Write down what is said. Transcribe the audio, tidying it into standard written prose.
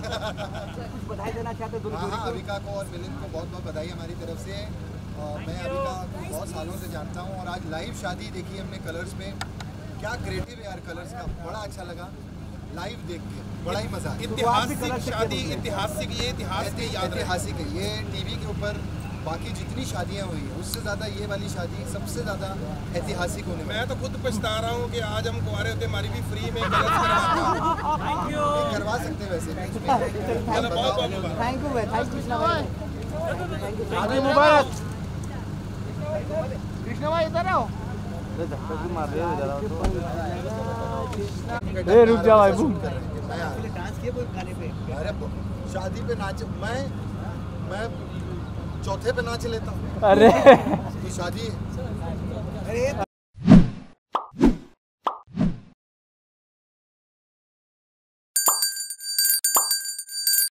कुछ बधाई देना चाहते हैं? हाँ, अविका को और मिलिंद को बहुत बहुत बधाई हमारी तरफ से। मैं अविका को बहुत सालों से जानता हूँ और आज लाइव शादी देखी हमने कलर्स में। क्या क्रिएटिव है यार कलर्स का, बड़ा अच्छा लगा लाइव देख के, बड़ा ही मजा आया। ऐतिहासिक शादी, ऐतिहासिक, ये इतिहास के याद ऐतिहासिक है ये। टीवी के ऊपर बाकी जितनी शादियाँ हुई है उससे ज़्यादा ये वाली शादी सबसे ज़्यादा ऐतिहासिक होने वाली। मैं तो खुद पछता रहा हूँ कि आज हम कुंवारे होते हमारी भी फ्री में करवा सकते हैं वैसे। बहुत बहुत थैंक यू भाई, कृष्णा भाई। शादी मुबारक। कृष्णा भाई इधर आओ। रुक जाओ भाई। डांस किए वो गाने पे? अरे शादी पे नाच, मैं चौथे पे नाच लेता हूँ। अरे तो शादी है। अरे